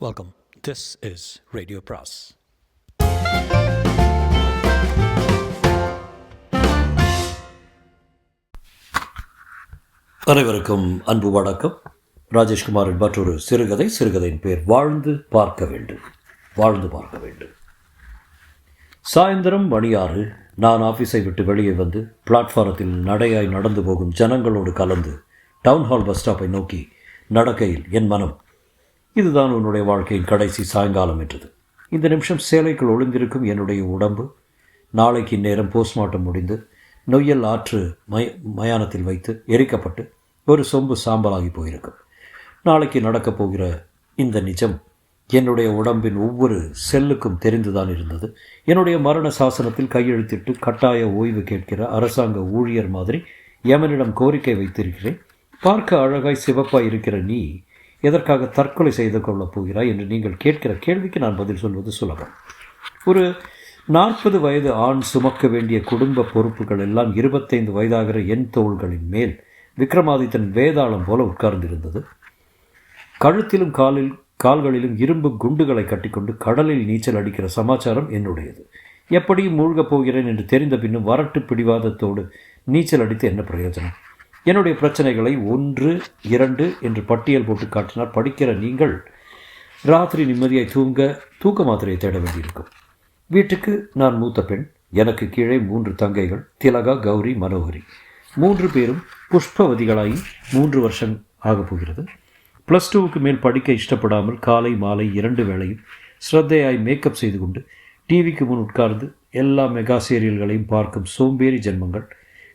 Welcome. This is Radio Pras. அனைவருக்கும் அன்பு வணக்கம். ராஜேஷ்குமாரின் மற்றொரு சிறுகதையின் பெயர் வாழ்ந்து பார்க்க வேண்டும். சாயந்தரம் மணி 6. நான் ஆஃபீஸை விட்டு வெளியே வந்து பிளாட்ஃபாரத்தில் நடையாய் நடந்து போகும் ஜனங்களோடு கலந்து டவுன்ஹால் பஸ் ஸ்டாப்பை நோக்கி நடக்கையில் என் மனம், இதுதான் உன்னுடைய வாழ்க்கையின் கடைசி சாயங்காலம் என்றது. இந்த நிமிஷம் சேலைக்குள் ஒளிந்திருக்கும் என்னுடைய உடம்பு நாளைக்கு இந்நேரம் போஸ்ட்மார்ட்டம் முடிந்து நொய்யல் ஆற்று மயானத்தில் வைத்து எரிக்கப்பட்டு ஒரு சொம்பு சாம்பலாகி போயிருக்கும். நாளைக்கு நடக்கப் போகிற இந்த நிஜம் என்னுடைய உடம்பின் ஒவ்வொரு செல்லுக்கும் தெரிந்துதான் இருந்தது. என்னுடைய மரண சாசனத்தில் கையெழுத்திட்டு கட்டாய ஓய்வு கேட்கிற அரசாங்க ஊழியர் மாதிரி யமனிடம் கோரிக்கை வைத்திருக்கிறேன். பார்க்க அழகாய் சிவப்பாய் இருக்கிற நீ எதற்காக தற்கொலை செய்து கொள்ளப் போகிறாய் என்று நீங்கள் கேட்கிற கேள்விக்கு நான் பதில் சொல்வது சுலபம். ஒரு 40 வயது ஆண் சுமக்க வேண்டிய குடும்ப பொறுப்புகள் எல்லாம் 25 வயதாகிற என் தோள்களின் மேல் விக்ரமாதித்தன் வேதாளம் போல உட்கார்ந்திருந்தது. கழுத்திலும் கால்களிலும் இரும்பு குண்டுகளை கட்டிக்கொண்டு கடலில் நீச்சல் அடிக்கிற சமாச்சாரம் என்னுடையது. எப்படியும் மூழ்கப் போகிறேன் என்று தெரிந்த பின்னும் வரட்டு பிடிவாதத்தோடு நீச்சல் அடித்து என்ன பிரயோஜனம்? என்னுடைய பிரச்சனைகளை 1, 2 என்று பட்டியல் போட்டு காட்டினால் படிக்கிற நீங்கள் ராத்திரி நிம்மதியாய் தூக்க மாத்திரையை தேட வேண்டியிருக்கும். வீட்டுக்கு நான் மூத்த பெண். எனக்கு கீழே 3 தங்கைகள், திலகா, கௌரி, மனோகரி. 3 பேரும் புஷ்பவதிகளாகி 3 வருஷம் ஆகப் போகிறது. +2க்கு மேல் படிக்க இஷ்டப்படாமல் காலை மாலை 2 வேளையும் ஸ்ரத்தையாய் மேக்கப் செய்து கொண்டு டிவிக்கு முன் உட்கார்ந்து எல்லா மெகா சீரியல்களையும் பார்க்கும் சோம்பேறி ஜென்மங்கள்.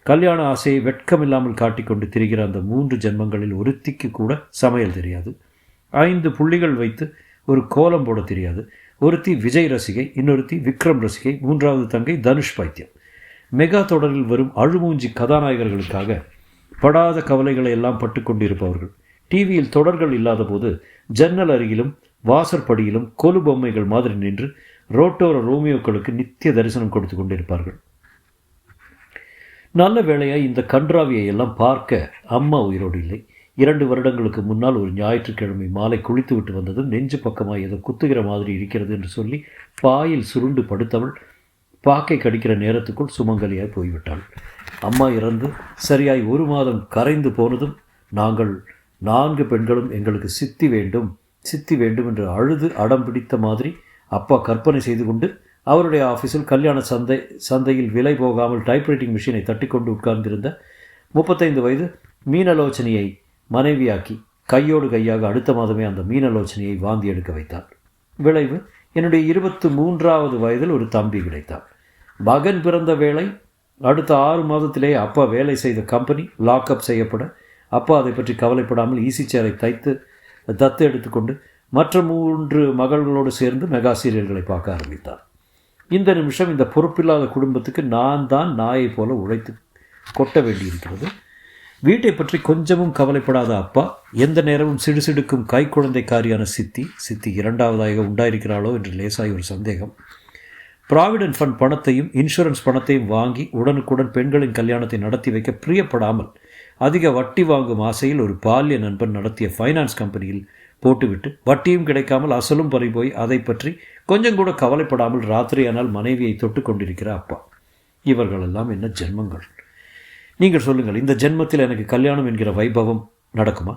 கல்யாண ஆசையை வெட்கமில்லாமல் காட்டிக்கொண்டு திரிகிற அந்த 3 ஜென்மங்களில் ஒருத்திக்கு கூட சமையல் தெரியாது. 5 புள்ளிகள் வைத்து ஒரு கோலம் போட தெரியாது. ஒருத்தி விஜய் ரசிகை, இன்னொருத்தி விக்ரம் ரசிகை, 3வது தங்கை தனுஷ் பைத்தியம். மெகா தொடரில் வரும் அழுமூஞ்சி கதாநாயகர்களுக்காக படாத கவலைகளை எல்லாம் பட்டு கொண்டிருப்பவர்கள். டிவியில் தொடர்கள் இல்லாத போது ஜன்னல் அருகிலும் வாசற்படியிலும் கொலு பொம்மைகள் மாதிரி நின்று ரோட்டோர ரோமியோக்களுக்கு நித்திய தரிசனம் கொடுத்து கொண்டிருப்பார்கள். நல்ல வேளையாய் இந்த கன்றாவியை எல்லாம் பார்க்க அம்மா உயிரோடு இல்லை. 2 வருடங்களுக்கு முன்னால் ஒரு ஞாயிற்றுக்கிழமை மாலை குளித்து விட்டு வந்ததும் நெஞ்சு பக்கமாக ஏதோ குத்துகிற மாதிரி இருக்கிறது என்று சொல்லி பாயில் சுருண்டு படுத்தவள் பாக்கை கடிக்கிற நேரத்துக்குள் சுமங்கலியாய் போய்விட்டாள். அம்மா இறந்து சரியாய் 1 மாதம் கரைந்து போனதும் நாங்கள் 4 பெண்களும் எங்களுக்கு சித்தி வேண்டும் என்று அழுது அடம் பிடித்த மாதிரி அப்பா கற்பனை செய்து கொண்டு அவருடைய ஆஃபீஸில் கல்யாண சந்தையில் விலை போகாமல் டைப்ரைட்டிங் மிஷினை தட்டி கொண்டு உட்கார்ந்திருந்த 35 வயது மீனலோச்சனையை மனைவியாக்கி கையோடு கையாக அடுத்த மாதமே அந்த மீனலோச்சனையை வாந்தி எடுக்க வைத்தார். விளைவு, என்னுடைய 23வது வயதில் ஒரு தம்பி கிடைத்தார். மகன் பிறந்த வேளை அடுத்த 6 மாதத்திலேயே அப்பா வேலை செய்த கம்பெனி லாக்அப் செய்யப்பட அப்பா அதை பற்றி கவலைப்படாமல் ஈசி சேரை தத்து எடுத்துக்கொண்டு மற்ற 3 மகள்களோடு சேர்ந்து மெகா சீரியல்களை பார்க்க ஆரம்பித்தார். இந்த நிமிஷம் இந்த பொறுப்பில்லாத குடும்பத்துக்கு நான் தான் நாயை போல உழைத்து கொட்ட வேண்டியிருக்கிறது. வீட்டை பற்றி கொஞ்சமும் கவலைப்படாத அப்பா, எந்த நேரமும் சிடுசிடுக்கும் கை குழந்தைக்காரியான சித்தி 2வதாக உண்டாயிருக்கிறாளோ என்று லேசாய் ஒரு சந்தேகம். ப்ராவிடென்ட் ஃபண்ட் பணத்தையும் இன்சூரன்ஸ் பணத்தையும் வாங்கி உடனுக்குடன் பெண்களின் கல்யாணத்தை நடத்தி வைக்க பிரியப்படாமல் அதிக வட்டி வாங்கும் ஆசையில் ஒரு பால்ய நண்பன் நடத்திய ஃபைனான்ஸ் கம்பெனியில் போட்டுவிட்டு வட்டியும் கிடைக்காமல் அசலும் பறிபோய் அதை பற்றி கொஞ்சம் கூட கவலைப்படாமல் ராத்திரியானால் மனைவியை தொட்டு கொண்டிருக்கிற அப்பா. இவர்களெல்லாம் என்ன ஜென்மங்கள்? நீங்கள் சொல்லுங்கள், இந்த ஜென்மத்தில் எனக்கு கல்யாணம் என்கிற வைபவம் நடக்குமா?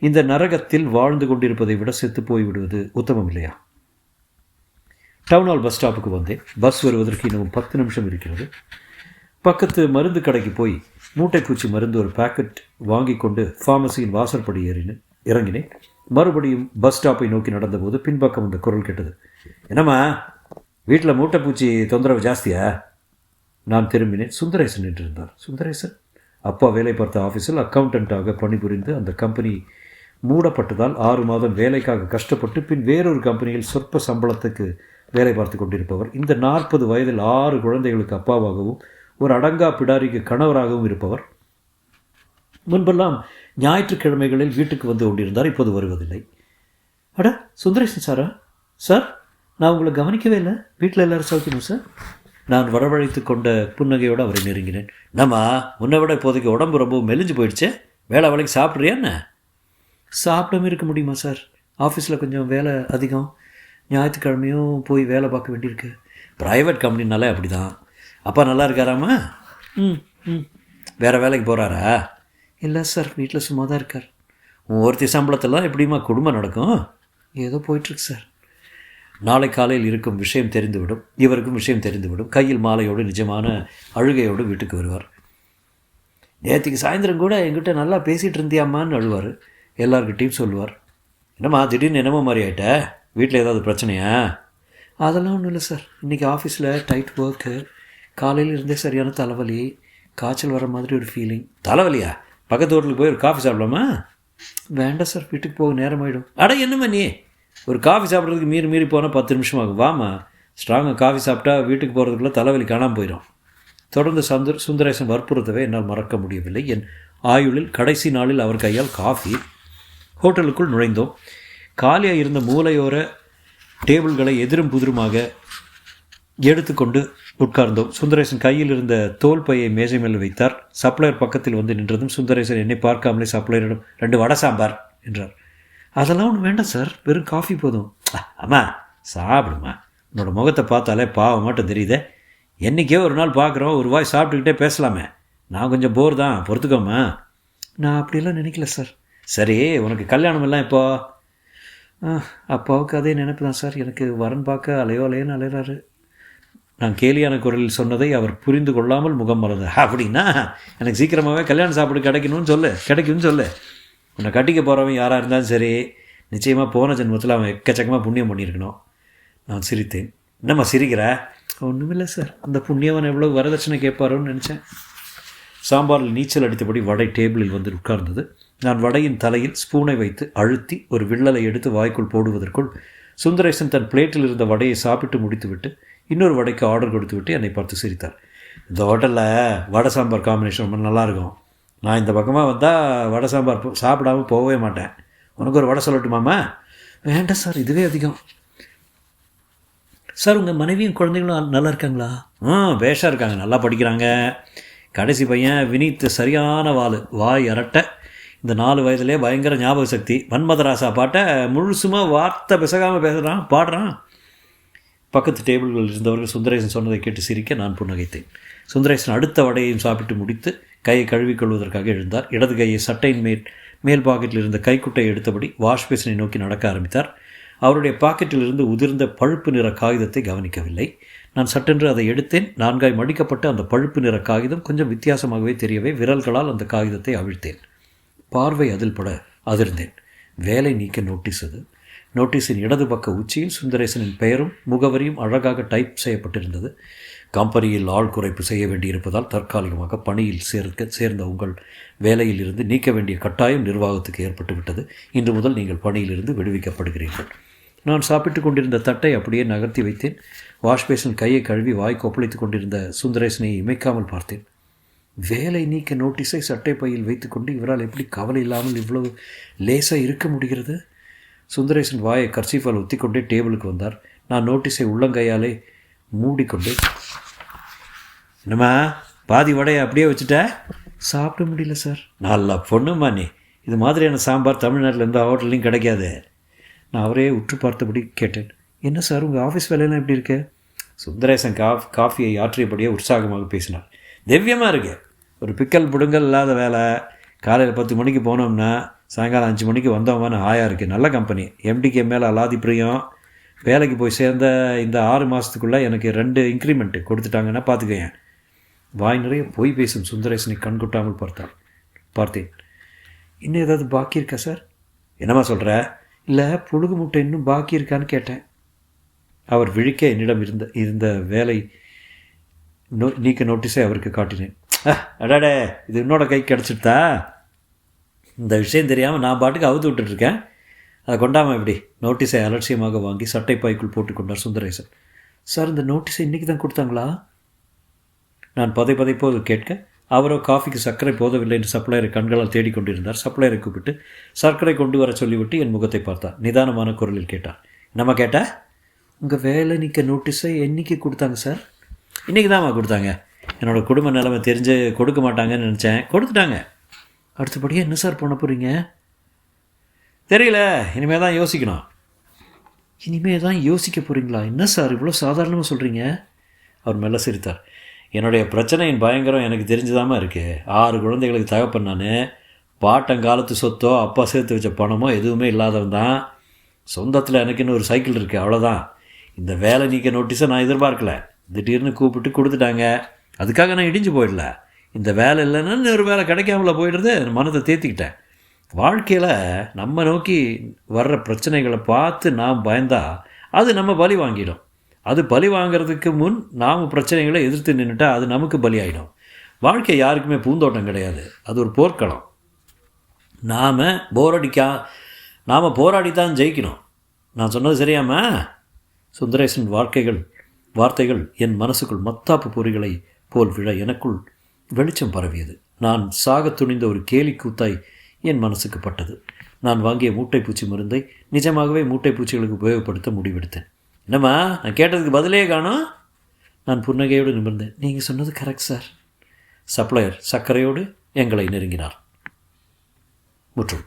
இந்த நரகத்தில் வாழ்ந்து கொண்டிருப்பதை விட செத்து போய்விடுவது உத்தமம் இல்லையா? டவுன்ஹால் பஸ் ஸ்டாப்புக்கு வந்தேன். பஸ் வருவதற்கு இன்னும் 10 நிமிஷம் இருக்கிறது. பக்கத்து மருந்து கடைக்கு போய் மூட்டைப்பூச்சி மருந்து ஒரு பேக்கெட் வாங்கி கொண்டு ஃபார்மசியின் வாசற்படி இறங்கினேன். மறுபடியும் பஸ் ஸ்டாப்பை நோக்கி நடந்தபோது பின்பக்கம் இந்த குரல் கேட்டது. என்னம்மா, வீட்டில் மூட்டைப்பூச்சி தொந்தரவு ஜாஸ்தியா? நான் திரும்பினேன். சுந்தரேசன் நின்றிருந்தார். சுந்தரேசன் அப்பா வேலை பார்த்த ஆஃபீஸில் அக்கௌண்டண்ட்டாக பணிபுரிந்து அந்த கம்பெனி மூடப்பட்டதால் 6 மாதம் வேலைக்காக கஷ்டப்பட்டு பின் வேறொரு கம்பெனியில் சொற்ப சம்பளத்துக்கு வேலை பார்த்து கொண்டிருப்பவர். இந்த 40 வயதில் 6 குழந்தைகளுக்கு அப்பாவாகவும் ஒரு அடங்கா பிடாரிக்கு கணவராகவும் இருப்பவர். முன்பெல்லாம் ஞாயிற்றுக்கிழமைகளில் வீட்டுக்கு வந்து கொண்டிருந்தார். இப்போது வருவதில்லை. அட, சுந்தரேசன் சாரா? சார், நான் உங்களை கவனிக்கவே இல்லை. வீட்டில் எல்லோரும் சௌக்கியமா சார்? நான் வரவழைத்து கொண்ட புன்னகையோடு அவரை நெருங்கினேன். நம்ம முன்னை விட இப்போதைக்கு உடம்பு ரொம்ப மெலிஞ்சு போயிடுச்சே. வேலை வேலைக்கு சாப்பிட்றியா என்ன? சாப்பிடாம இருக்க முடியுமா சார்? ஆஃபீஸில் கொஞ்சம் வேலை அதிகம். ஞாயிற்றுக்கிழமையும் போய் வேலை பார்க்க வேண்டியிருக்கு. ப்ரைவேட் கம்பெனினாலே அப்படி தான். அப்பா நல்லா இருக்காராம்மா? ம் ம். வேறு வேலைக்கு போகிறாரா? இல்லை சார், வீட்டில் சும்மா தான் இருக்கார். ஒருத்தி சம்பளத்தெல்லாம் எப்படிமா குடும்பம் நடக்கும்? ஏதோ போயிட்டுருக்கு சார். நாளை காலையில் இருக்கும் விஷயம் தெரிந்துவிடும், இவருக்கும் விஷயம் தெரிந்துவிடும். கையில் மாலையோடு நிஜமான அழுகையோடு வீட்டுக்கு வருவார். நேற்றுக்கு சாயந்தரம் கூட என்கிட்ட நல்லா பேசிகிட்டு இருந்தியாம்மான்னு அழுவார். எல்லார்கிட்டையும் சொல்லுவார். என்னம்மா திடீர்னு என்னமோ மாதிரி ஆகிட்ட? வீட்டில் ஏதாவது பிரச்சனையா? அதெல்லாம் ஒன்றும் இல்லை சார். இன்றைக்கி ஆஃபீஸில் டைட் ஒர்க்கு. காலையில் இருந்தே சரியான தலைவலி, காய்ச்சல் வர மாதிரி ஒரு ஃபீலிங். தலைவலியா? பக்கத்து ஹோட்டலுக்கு போய் ஒரு காஃபி சாப்பிடலாமா? வேண்டாம் சார், வீட்டுக்கு போக நேரம் ஆகிடும். அட என்னம்மா நீ, ஒரு காஃபி சாப்பிட்றதுக்கு மீறி போனால் 10 நிமிஷம் ஆகும். வாமா, ஸ்ட்ராங்காக காஃபி சாப்பிட்டா வீட்டுக்கு போகிறதுக்குள்ளே தலைவலி காணாமல் போயிடும். தொடர்ந்து சுந்தரேசன் வற்புறுத்தவே என்னால் மறக்க முடியவில்லை. என் ஆயுளில் கடைசி நாளில் அவர் கையால் காஃபி. ஹோட்டலுக்குள் நுழைந்தோம். காலியாக இருந்த மூலையோர டேபிள்களை எதிரும் புதிருமாக எடுத்துக்கொண்டு உட்கார்ந்தோம். சுந்தரேசன் கையில் இருந்த தோல் பையை மேஜை மேல் வைத்தார். சப்ளையர் பக்கத்தில் வந்து நின்றதும் சுந்தரேசன் என்னை பார்க்காமலே சப்ளையரிடம் 2 வடை சாம்பார் என்றார். அதெல்லாம் ஒன்று வேண்டாம் சார், வெறும் காஃபி போதும். அம்மா சாப்பிடுமா, உன்னோட முகத்தை பார்த்தாலே பாவம் மட்டும் தெரியுதே. என்றைக்கே ஒரு நாள் பார்க்குறோம், ஒரு வாய் சாப்பிட்டுக்கிட்டே பேசலாமே. நான் கொஞ்சம் போர் தான், பொறுத்துக்கோமா. நான் அப்படியெல்லாம் நினைக்கல சார். சரி, உனக்கு கல்யாணம் எல்லாம் இப்போ? அப்பாவுக்கு அதே நினைப்பு தான் சார். எனக்கு வரன் பார்க்க அலையோன்னு அலையிறாரு. நான் கேலியான குரலில் சொன்னதை அவர் புரிந்து கொள்ளாமல் முகம் மலர்ந்தார். அப்படின்னா எனக்கு சீக்கிரமாகவே கல்யாண சாப்பிடு கிடைக்கும்னு சொல்லு. உன்னை கட்டிக்க போகிறவன் யாராக இருந்தாலும் சரி, நிச்சயமாக போன ஜென்மத்தில் அவன் எக்கச்சக்கமாக புண்ணியம் பண்ணியிருக்கணும். நான் சிரித்தேன். என்னம்மா சிரிக்கிற? ஒன்றுமில்லை சார், அந்த புண்ணியவன் எவ்வளோ வரதட்சணை கேட்பாரோன்னு நினச்சேன். சாம்பாரில் நீச்சல் அடித்தபடி வடை டேபிளில் வந்து உட்கார்ந்தது. நான் வடையின் தலையில் ஸ்பூனை வைத்து அழுத்தி ஒரு வில்லலை எடுத்து வாய்க்குள் போடுவதற்குள் சுந்தரேசன் தன் பிளேட்டில் இருந்த வடையை சாப்பிட்டு முடித்துவிட்டு இன்னொரு வடைக்கு ஆர்டர் கொடுத்துவிட்டு என்னை பார்த்து சிரித்தார். இந்த ஹோட்டலில் வடை சாம்பார் காம்பினேஷன் ரொம்ப நல்லாயிருக்கும். நான் இந்த பக்கமாக வந்தால் வடை சாம்பார் சாப்பிடாமல் போகவே மாட்டேன். உனக்கு ஒரு வடை சொல்லட்டுமாம்மா? வேண்டாம் சார், இதுவே அதிகம். சார், உங்கள் மனைவியும் குழந்தைங்களும் நல்லா இருக்காங்களா? பேஷாக இருக்காங்க, நல்லா படிக்கிறாங்க. கடைசி பையன் வினீத் சரியான வாய் அரட்டை. இந்த 4 வயதுலேயே பயங்கர ஞாபக சக்தி. மன்மதராசா பாட்டை முழுசுமாக வார்த்தை பிசகாமல் பேசுகிறான், பாடுறான். பக்கத்து டேபிள்களில் இருந்தவர்கள் சுந்தரேசன் சொன்னதை கேட்டு சிரிக்க நான் புன்னகைத்தேன். சுந்தரேசன் அடுத்த வடையையும் சாப்பிட்டு முடித்து கையை கழுவிக்கொள்வதற்காக எழுந்தார். இடது கையை சட்டையின் மேல் பாக்கெட்டில் இருந்த கைக்குட்டையை எடுத்தபடி வாஷ் பேசினை நோக்கி நடக்க ஆரம்பித்தார். அவருடைய பாக்கெட்டில் இருந்து உதிர்ந்த பழுப்பு நிற காகிதத்தை கவனிக்கவில்லை. நான் சட்டென்று அதை எடுத்தேன். 4 மடிக்கப்பட்ட அந்த பழுப்பு நிற காகிதம் கொஞ்சம் வித்தியாசமாகவே தெரியவே விரல்களால் அந்த காகிதத்தை அவிழ்த்தேன். பார்வை அதில் பட அதிர்ந்தேன். வேலை நீக்க நோட்டீஸ் அது. நோட்டீஸின் இடது பக்க உச்சியில் சுந்தரேசனின் பெயரும் முகவரியும் அழகாக டைப் செய்யப்பட்டிருந்தது. கம்பெனியில் ஆள் குறைப்பு செய்ய வேண்டியிருப்பதால் தற்காலிகமாக பணியில் சேர்ந்த உங்கள் வேலையில் இருந்து நீக்க வேண்டிய கட்டாயம் நிர்வாகத்துக்கு ஏற்பட்டுவிட்டது. இன்று முதல் நீங்கள் பணியிலிருந்து விடுவிக்கப்படுகிறீர்கள். நான் சாப்பிட்டு கொண்டிருந்த தட்டை அப்படியே நகர்த்தி வைத்தேன். வாஷ்பேஷன் கையை கழுவி வாய் கொப்பளித்து கொண்டிருந்த சுந்தரேசனை இமைக்காமல் பார்த்தேன். வேலை நீக்க நோட்டீஸை சட்டை பையில் வைத்துக்கொண்டு இவரால் எப்படி கவலை இல்லாமல் இவ்வளவு லேசாக இருக்க முடிகிறது? சுந்தரேசன் வாயை கர்ச்சீஃபால் ஒத்திக்கொண்டே டேபிளுக்கு வந்தார். நான் நோட்டீஸை உள்ளங்கையாலே மூடிக்கொண்டு, என்னம்மா பாதி வடையை அப்படியே வச்சுட்ட? சாப்பிட முடியல சார். நல்லா பொண்ணுமா நீ. இது மாதிரியான சாம்பார் தமிழ்நாட்டில் எந்த ஹோட்டல்லையும் கிடைக்காது. நான் அவரே உற்று பார்த்தபடி கேட்டேன். என்ன சார், உங்கள் ஆஃபீஸ் வேலையெல்லாம் எப்படி இருக்கு? சுந்தரேசன் காஃபியை ஆற்றியபடியே உற்சாகமாக பேசினார். திவ்யமாக இருக்கு. ஒரு பிக்கல் புடுங்கல் இல்லாத வேலை. காலையில் 10 மணிக்கு போனோம்னா சாயங்காலம் 5 மணிக்கு வந்தோம்னா ஆயா இருக்குது. நல்ல கம்பெனி. எம்டிக்கு மேலே அலாதி பிரியம். வேலைக்கு போய் சேர்ந்த இந்த 6 மாதத்துக்குள்ளே எனக்கு 2 இன்க்ரிமெண்ட்டு கொடுத்துட்டாங்கன்னா பார்த்துக்கேன். வாய் நிறைய பொய் பேசும் சுந்தரேசனை கண்கொட்டாமல் பார்த்தேன். இன்னும் ஏதாவது பாக்கி இருக்கா சார்? என்னம்மா சொல்கிற? இல்லை, புழுகு முட்டை இன்னும் பாக்கி இருக்கான்னு கேட்டேன். அவர் விழிக்க என்னிடம் இருந்த வேலை நீக்க நோட்டீஸை அவருக்கு காட்டினேன். அடாடே, இது என்னோட கை கிடச்சிட்டா? இந்த விஷயம் தெரியாமல் நான் பாட்டுக்கு அவுத்து விட்டுட்ருக்கேன். அதை கொண்டாமல் எப்படி? நோட்டீஸை அலட்சியமாக வாங்கி சட்டை பைக்குள் போட்டுக்கொண்டார் சுந்தரேசன். சார், இந்த நோட்டீஸை இன்றைக்கி தான் கொடுத்தாங்களா? நான் பதைப்போது கேட்க அவரோ காஃபிக்கு சர்க்கரை போதவில்லை என்று சப்ளையரை கண்களால் தேடிக்கொண்டிருந்தார். சப்ளையரை கூப்பிட்டு சர்க்கரை கொண்டு வர சொல்லிவிட்டு என் முகத்தை பார்த்தார். நிதானமான குரலில் கேட்டார். நம்ம கேட்டா, உங்கள் வேலை நீக்க நோட்டீஸை என்றைக்கு கொடுத்தாங்க சார்? இன்றைக்கி தான்மா கொடுத்தாங்க. என்னோடய குடும்ப நிலைமை தெரிஞ்சு கொடுக்க மாட்டாங்கன்னு நினச்சேன். கொடுத்துட்டாங்க. அடுத்தபடியாக என்ன சார் பண்ண போகிறீங்க? தெரியல, இனிமேல் தான் யோசிக்கணும். இனிமே தான் யோசிக்க போகிறீங்களா? என்ன சார் இவ்வளோ சாதாரணமாக சொல்கிறீங்க? அவர் மெல்ல சிரித்தார். என்னுடைய பிரச்சனையின் பயங்கரம் எனக்கு தெரிஞ்சுதாமல் இருக்குது. 6 குழந்தைகளுக்கு தகப்பன் நான். பாட்டங்காலத்து சொத்தோ அப்பா சேர்த்து வச்ச பணமோ எதுவுமே இல்லாதவன் தான். சொந்தத்தில் எனக்குன்னு ஒரு சைக்கிள் இருக்குது, அவ்வளோதான். இந்த வேலை நீக்க நோட்டீஸை நான் எதிர்பார்க்கல. திடீர்னு கூப்பிட்டு கொடுத்துட்டாங்க. அதுக்காக நான் இடிஞ்சு போயிடல. இந்த வேலை இல்லைன்னு ஒரு வேலை கிடைக்காமல போயிடுறது மனத்தை தேத்திக்கிட்டேன். வாழ்க்கையில் நம்ம நோக்கி வர்ற பிரச்சனைகளை பார்த்து நாம் பயந்தால் அது நம்ம பலி வாங்கிடும். அது பலி வாங்கிறதுக்கு முன் நாம் பிரச்சனைகளை எதிர்த்து நின்றுட்டா அது நமக்கு பலி ஆகிடும். வாழ்க்கை யாருக்குமே பூந்தோட்டம் கிடையாது, அது ஒரு போர்க்களம். நாம் போராடித்தான் ஜெயிக்கணும். நான் சொன்னது சரியாமா? சுந்தரேசன் வார்த்தைகள் என் மனசுக்குள் மத்தாப்பு பொறிகளை போல் விழ எனக்குள் வெளிச்சம் பரவியது. நான் சாகத் துணிந்த ஒரு கேலி கூத்தாய் என் மனசுக்கு பட்டது. நான் வாங்கிய மூட்டைப்பூச்சி மருந்தை நிஜமாகவே மூட்டைப்பூச்சிகளுக்கு உபயோகப்படுத்த முடிவெடுத்தேன். என்னம்மா, நான் கேட்டதுக்கு பதிலே காணோம்? நான் புன்னகையோடு நிமிர்ந்தேன். நீங்கள் சொன்னது கரெக்ட் சார். சப்ளையர் சர்க்கரையோடு எங்களை நெருங்கினார். முற்றும்.